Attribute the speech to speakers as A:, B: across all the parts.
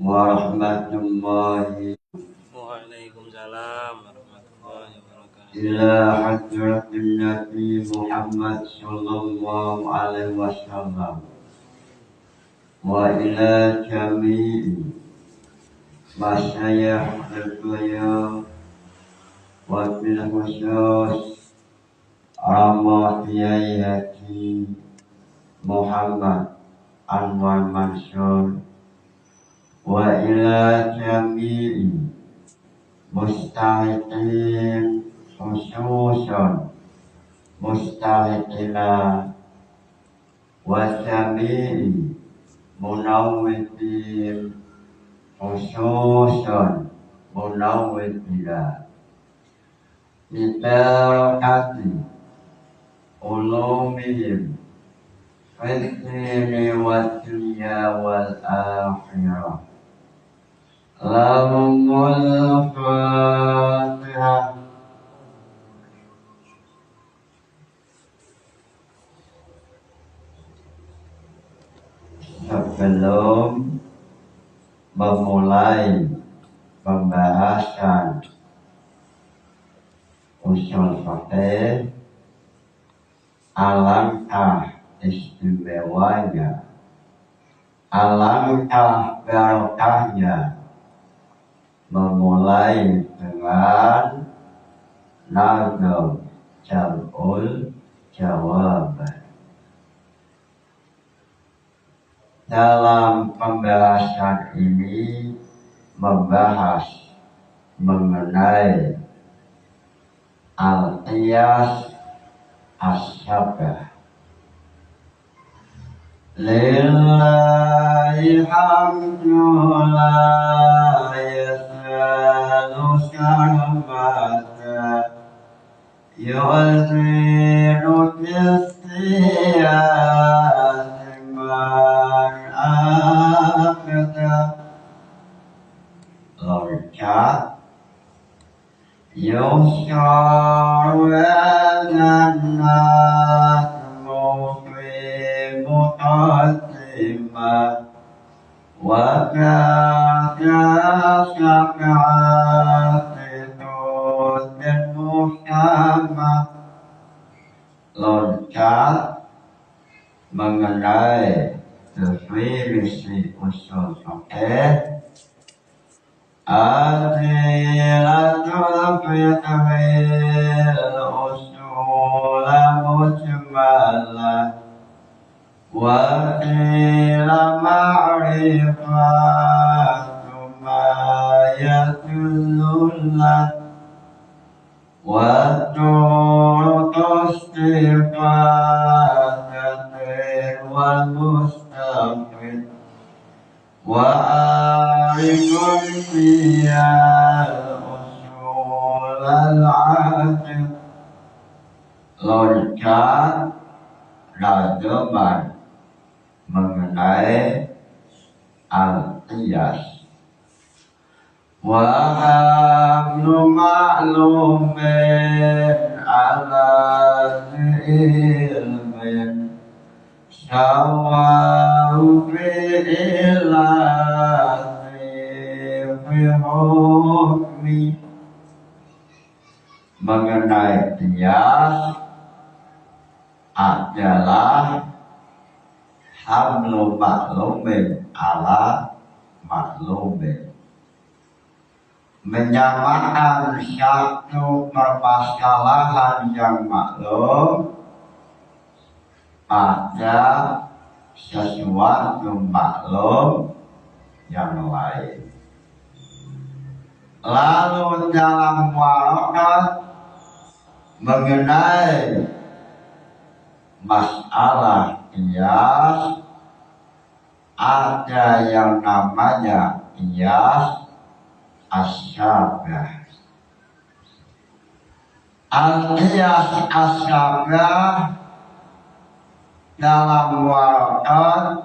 A: warahmatullahi
B: Waalaikumsalam warahmatullahi wabarakatuh.
A: ila hadratin Nabi Muhammad sallallahu alaihi wasallam wa ila jami'i masyayikh al-beliau wa bil khusus Rama Kiai Haji Muhammad Anwar Mansur wa ila jami'i mustahidin khususan mustahidina wa jami'i munawwidin khususan munawwidina bibarakati ulumihim fid-dini wad dunya wal akhirah. Lahumul Fatihah. Sebelum memulai pembahasan usul fikih, alangkah istimewanya, alangkah barokahnya memulai dengan nazam jam'ul jawab. Dalam pembahasan ini membahas mengenai al-qiyas as-sabah. Lillahi hamdu la yasalu syarabata yu'ziru bisiyati man akhda lorcat yusyaru anna muqaddimah wa kada syafa'atun bin Muhammad. Loncat mengenai definisi usul fikih. Adilatul fiqhil usul mujmalah wa qila ma'rifatu ma yadullah wa turuqus sifatatin wal mustaqim wa arifun fiyal usul al-aqid. Loncat nazaman mengenai al-qiyas wa hamlu ma'lumin ala ilmin sawa'u fi'ilati fi hukmi. Mengenai qiyas adalah hamlu maklumin ala maklumin, menyamakan satu permasalahan yang maklum pada sesuatu maklum yang lain. Lalu dalam warakat mengenai masalah qiyas ada yang namanya qiyas as-sabah. Al-qiyas as-sabah dalam warakat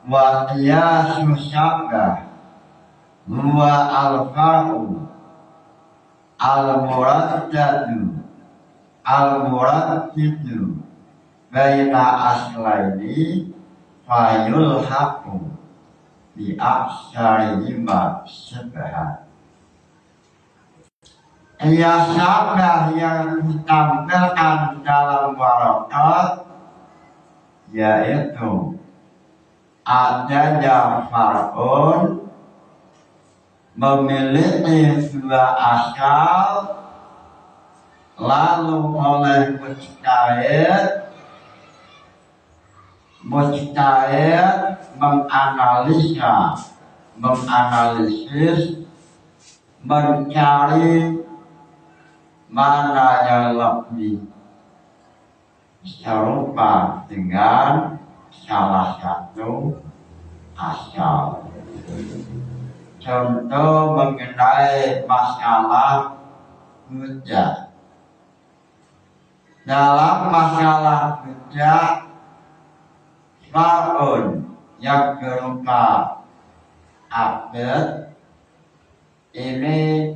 A: wa qiyasus sabah huwa al-far'u al-muraddadu al-muraddidu baina aslaini fayul haqu
C: bi'aksarihima syabha. Ia syabah yang ditampilkan dalam warakat yaitu adanya far'un memiliki dua asal, lalu oleh mujtahid menganalisis, mencari mana yang lebih serupa dengan salah satu asal. Contoh mengenai masalah hujjah. Dalam masalah hujjah, far'un yang berupa abad ini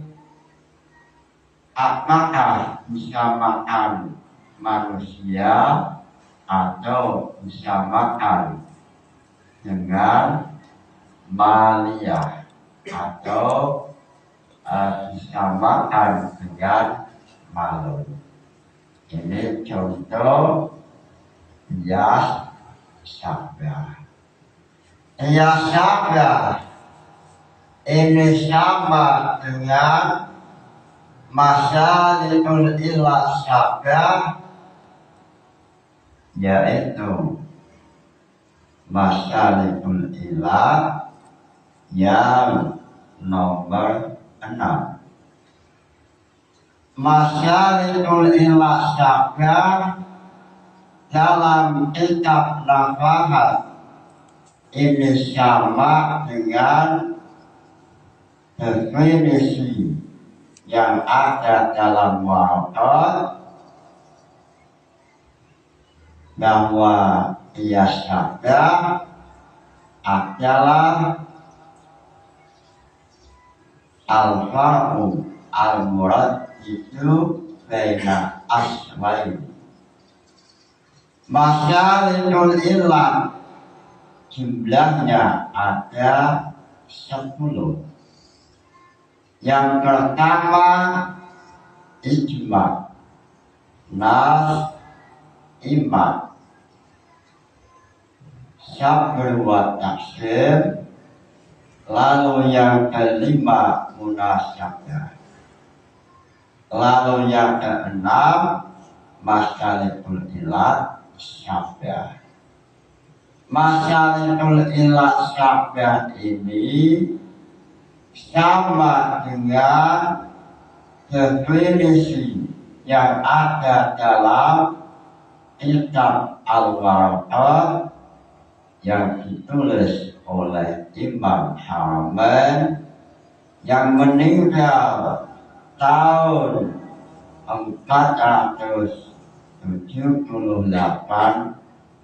C: apakah bisa makan manusia atau bisa makan dengan maliyah atau bisa makan dengan malun. Ini contoh ya syabah. Ya syabah ini sama dengan masalikul ilah syabah, yaitu masalikul ilah yang nomor 6. Masalikul ilah syabah dalam kitab nafahat ini sama dengan definisi yang ada dalam warakat bahwa qiyas syabah adalah al-far'u al-murad itu baina aslain. Masalikul ilah jumlahnya ada 10. Yang pertama ijma, nas, iman, sabr wa taksir. Lalu yang kelima munasyabah. Lalu yang keenam masalikul ilah syabah. Masalikul ilah syabah ini sama dengan definisi yang ada dalam kitab Al-Warakat yang ditulis oleh Imam Haramain yang meninggal tahun 478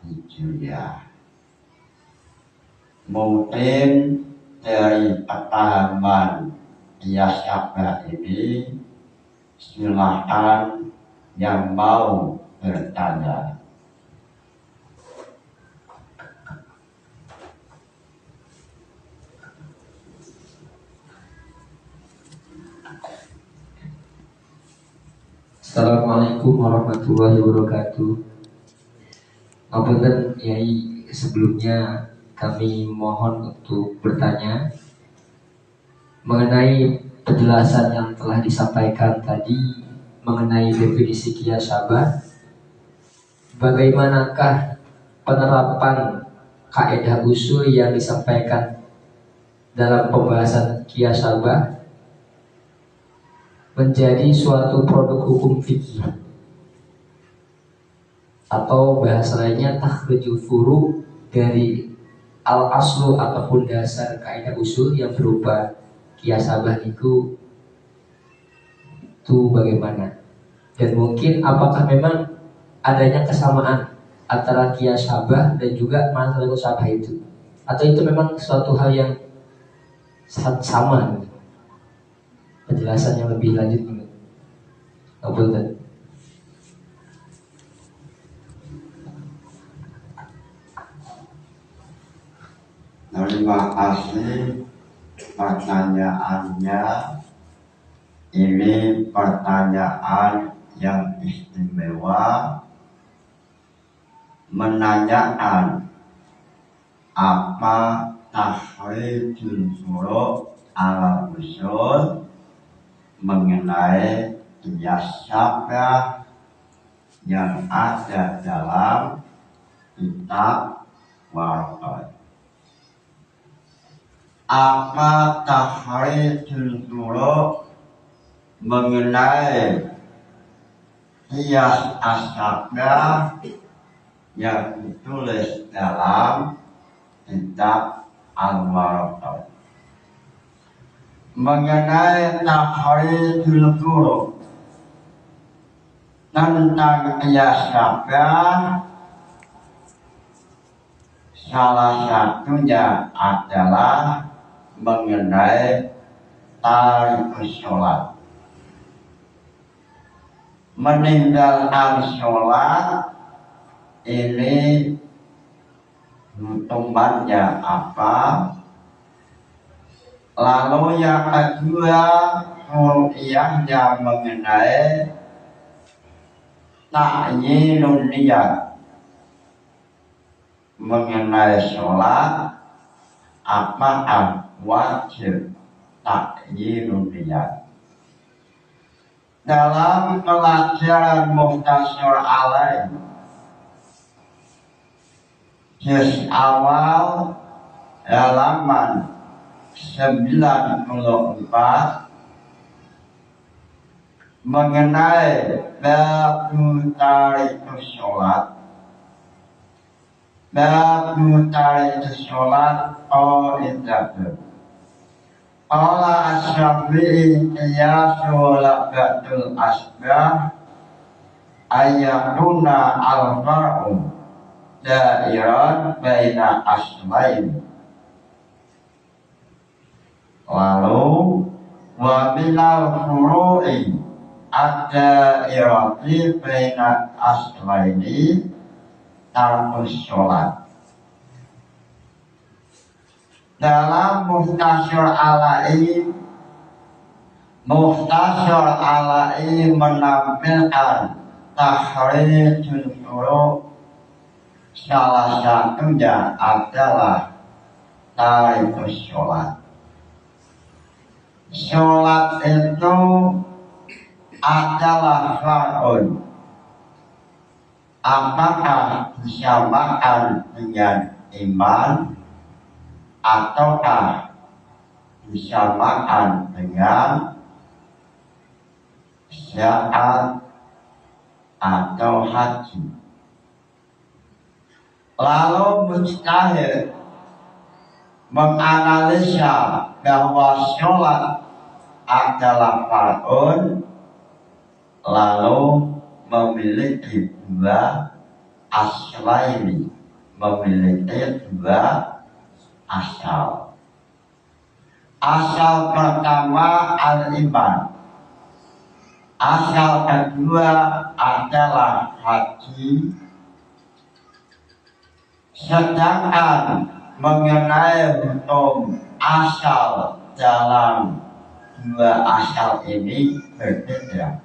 C: Hijriah. Mungkin dari pemahaman qiyas syabah ini silakan yang mau bertanya.
D: Assalamualaikum warahmatullahi wabarakatuh. Ngapunten Yai, sebelumnya kami mohon untuk bertanya mengenai penjelasan yang telah disampaikan tadi mengenai definisi qiyas syabah. Bagaimanakah penerapan kaidah usul yang disampaikan dalam pembahasan qiyas syabah menjadi suatu produk hukum fikih, atau bahasa lainnya takhrijul furu' dari al-aslu ataupun dasar kaidah usul yang berupa qiyas syabah itu bagaimana? Dan mungkin apakah memang adanya kesamaan antara qiyas syabah dan juga masalah syabah itu, atau itu memang suatu hal yang sama? Penjelasan yang lebih lanjut menurut Abdul.
C: Terima kasih pertanyaannya. Ini pertanyaan yang istimewa, menanyakan apa tahrijul furu' ala usul mengenai qiyas syabah yang ada dalam kitab Warqat. Apa tahrijul furu' mengenai qiyas syabah yang ditulis dalam kitab Al-Warqat. Mengenai tahrijul furu' tentang qiyas syabah, salah satunya adalah mengenai tarikus sholat. Meninggalkan sholat ini hukumannya apa? Lalu yang kedua, ru'yahnya mengenai ta'yinun niyat. Mengenai sholat, apakah wajib ta'yinun niyat? Dalam pelajaran Mukhtasar Alaih juz awal halaman 94 mengenai babu tarikus sholat. Babu tarikus sholat qaidatun. Qala asy-Syafi'i qiyasul ba'dul asbah ayyakuna al-far'u dairan baina aslain. Lalu wa minal furu'i ad-dairati baina aslaini tarkus sholat. Dalam Mukhtasar Ala'i menampilkan tahrijul furu', salah satunya adalah tarikus sholat. Sholat itu adalah far'un. Apakah disamakan dengan iman ataukah disamakan dengan zakat atau haji? Lalu mujtahid menganalisa bahwa sholat adalah far'un, lalu memiliki dua aslaini, memiliki dua asal. Asal pertama al-iman, asal kedua adalah haji. Sedangkan mengenai hukum asal dalam dua asal ini berbeda.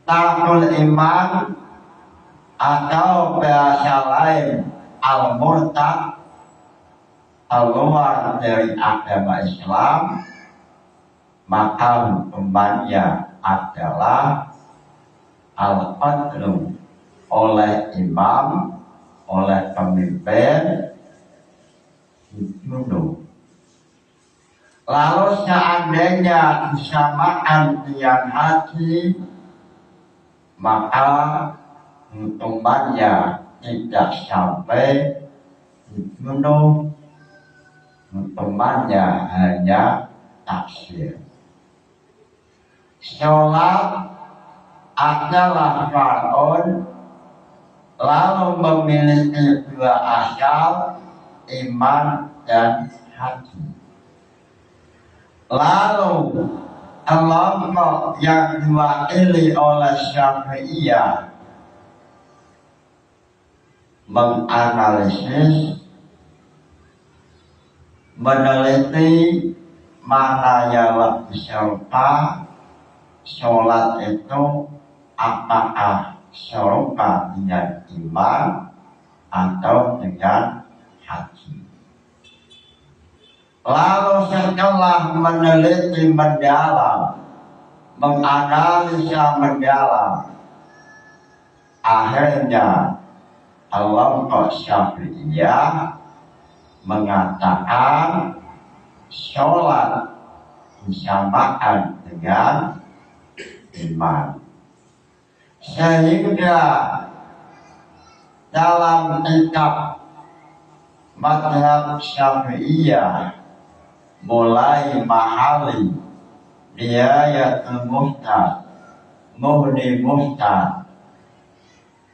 C: Tarkul iman atau bahasa lain al-murtad, keluar dari agama Islam, maka hukumannya adalah al-qatlu oleh imam, oleh pemimpin, dibunuh. Lalu seandainya disamakan dengan haji, maka hukumannya tidak sampai dibunuh, hukumannya hanya taksir. Sholat adalah far'un, lalu memiliki dua asal, iman dan haji. Lalu kelompok yang diwakili oleh Syafi'iyah menganalisis meneliti mana yang lebih serupa sholat itu, apakah serupa dengan iman atau dengan haji. Lalu setelah meneliti mendalam, menganalisa mendalam, akhirnya kelompok Syafi'iyah mengatakan sholat disamakan dengan iman. Sehingga dalam kitab mazhab Syafi'iyah mulai mahali Nihayatul Muhtad, Mughni Muhtad,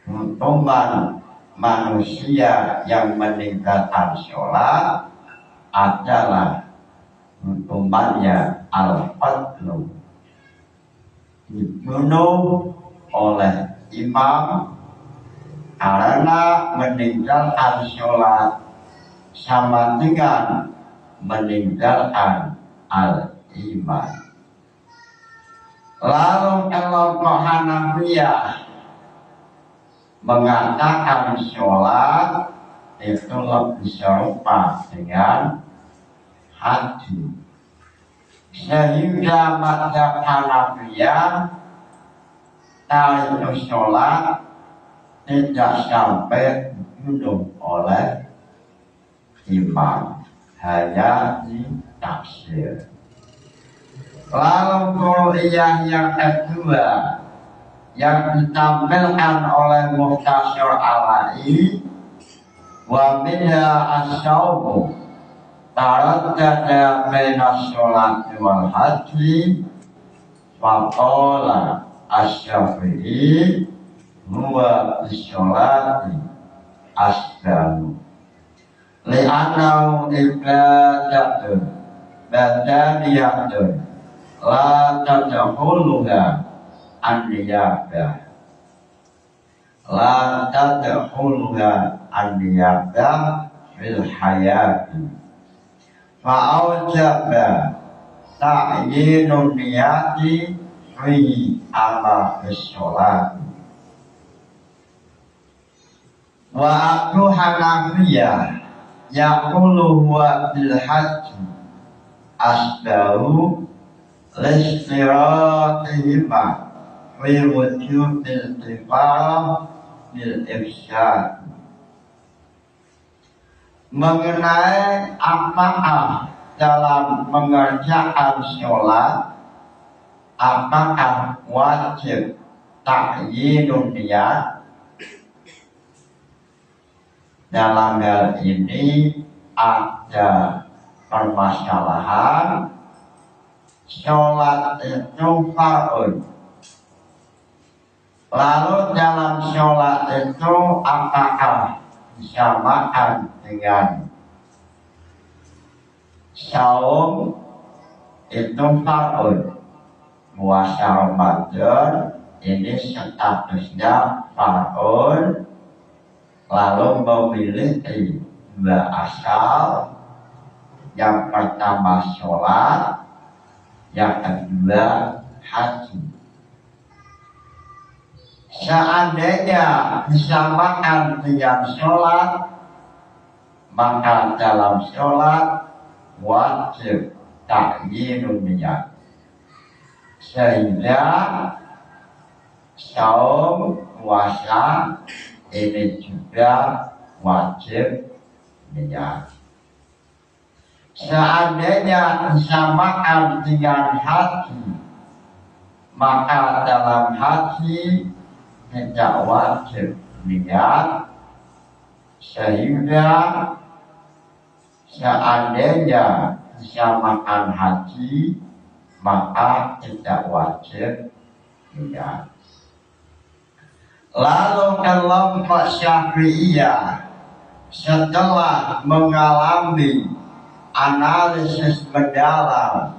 C: hukuman manusia yang meninggalkan sholat adalah hukumannya al-qatlu, dibunuh oleh imam karena meninggalkan sholat sama dengan meninggalkan al-iman. Lalu kelompok Hanafiyah mengatakan sholat itu lebih serupa dengan haji, sehingga mazhab Hanafiyah tariku sholat tidak sampai dibunuh oleh imam, hanya ditaksir. Lalu kuliah yang kedua yang ditampilkan oleh Mukhtasar Alai, wa minha as-sawmu taraddada baina sholati wal haji, faqala asy-Syafi'i huwa bis-sholati asdalu li'annahu ibadatun badaniyatun la tadkhuluha an-niyabah, la tadkhuluha an-niyabah fil hayati, fa'awjaba ta'yinun niyati fi ama sholat. Wa aku Hanafiyah yaqulu huwa bil haji asdaru listiratihima fi wujubil kifarah bil ifsyad. Mengenai apakah dalam mengerjakan sholat, apakah wajib ta'yinun niyat, dalam hal ini ada permasalahan. Sholat itu fardhu. Lalu dalam sholat itu apakah disamakan dengan saum? Itu fardhu. Puasa Ramadan ini statusnya fardhu. Lalu memiliki dua asal. Yang pertama sholat, yang kedua haji. Seandainya disamakan dengan sholat, maka dalam sholat wajib ta'yinun niyat, sehingga saum puasa ini juga wajib niyat. Seandainya disamakan dengan haji, maka dalam haji tidak wajib niat, sehingga seandainya disamakan haji, maka tidak wajib niat. Lalu kelompok Syafi'iyah setelah mengalami analisis mendalam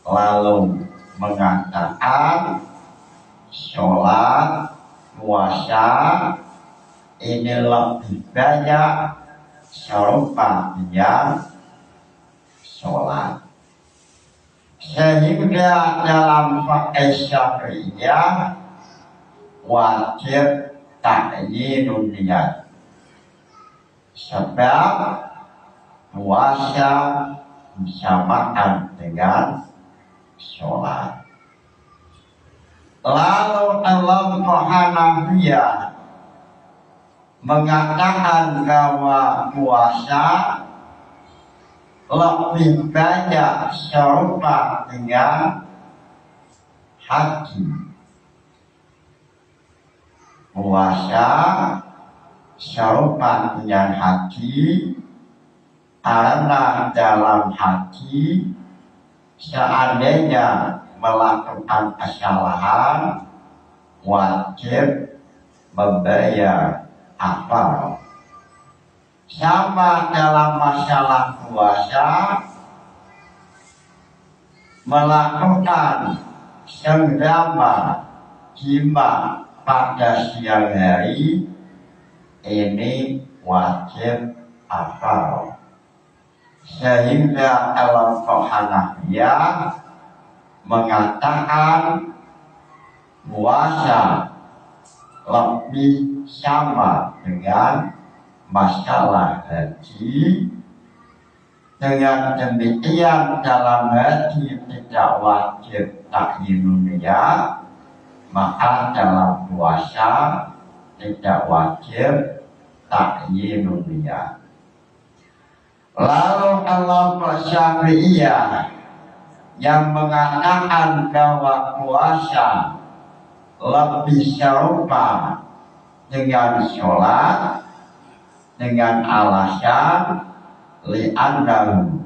C: lalu mengatakan sholat, puasa ini lebih banyak serupa dengan sholat. Sehingga dalam fikih Syafi'iyah wajib ta'yinun niyat. Sebab puasa disamakan dengan sholat. Lalu kelompok Hanafiyah mengatakan bahwa puasa lebih banyak serupa dengan haji. Puasa serupa dengan haji karena dalam haji seandainya melakukan kesalahan wajib membayar kafar. Sama dalam masalah puasa, melakukan senggama jima pada siang hari ini wajib kafar. Sehingga kelompok Hanafiyah mengatakan puasa lebih sama dengan masalah haji. Dengan demikian dalam haji tidak wajib ta'yinun niyat, maka dalam puasa tidak wajib ta'yinun niyat. Lalu kelompok Syafi'iyah yang mengatakan bahwa puasa lebih serupa dengan sholat dengan alasan li'annahu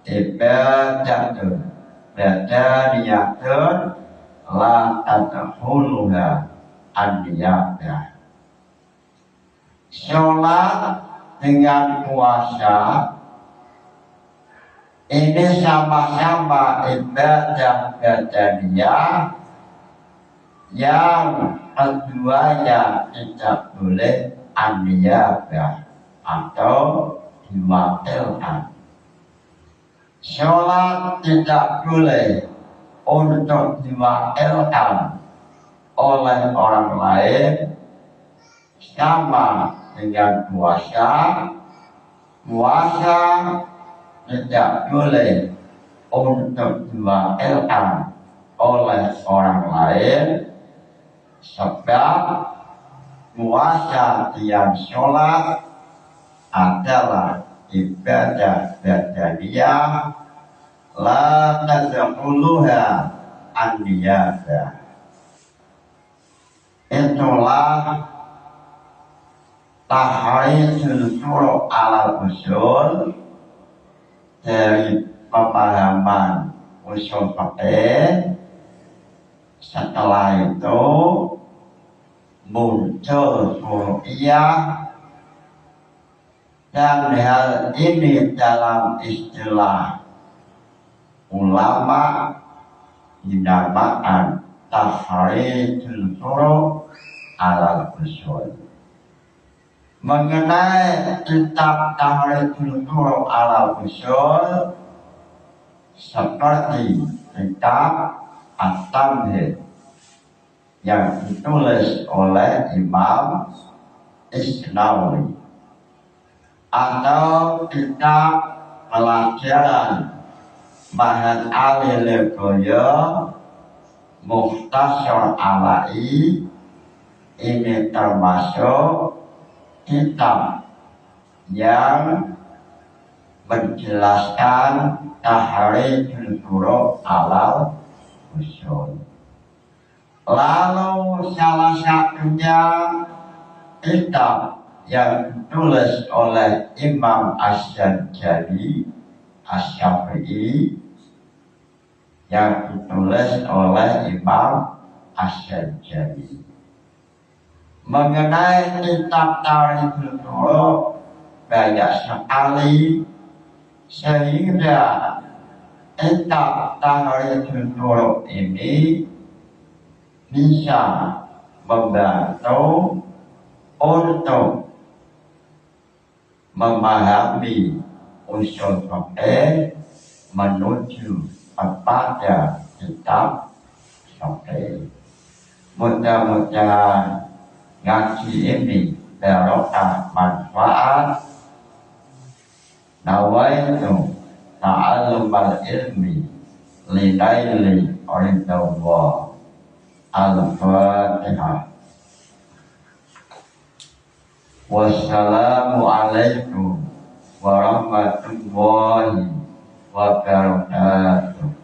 C: ibadatun badaniyatun la tadkhuluha an-niyadah. Sholat dengan puasa ini sama-sama ibadah badaniyah yang keduanya tidak boleh an-niyadah atau diwakilkan. Sholat tidak boleh untuk diwakilkan oleh orang lain, sama dengan puasa. Puasa tidak boleh untuk diwakilkan oleh orang lain, sebab puasa dan sholat adalah ibadah badaniyah la tadkhuluha an-niyadah. Itulah tahrisul furu' ala usul dari pemahaman usul fikih. Setelah itu muncul furu'iyah, dan hal ini dalam istilah ulama dinamakan tahrisul furu' ala usul. Mengenai kitab tahrisul furu' ala usul seperti kitab At-Tamhid yang ditulis oleh Imam Isnawi, atau kitab pelajaran Mahat Ali Lirboyo Mukhtasar Alai, ini termasuk kitab yang menjelaskan tahrisul furu' ala usul. Lalu salah satunya kitab yang ditulis oleh Imam Asy-Syadzali Asy-Syafi'i, yang ditulis oleh Imam Asy-Syadzali. Mengenai kitab tahrisul furu' banyak sekali, sehingga kitab tahrisul furu' ini bisa membantu untuk memahami usul fikih menuju kepada kitab suci. Mudah-mudahan ngaji ini barokah manfaat. Nawaitu ta'allumal ilmi lilaili ridallah. Al-Fatihah. Wassalamualaikum warahmatullahi wabarakatuh.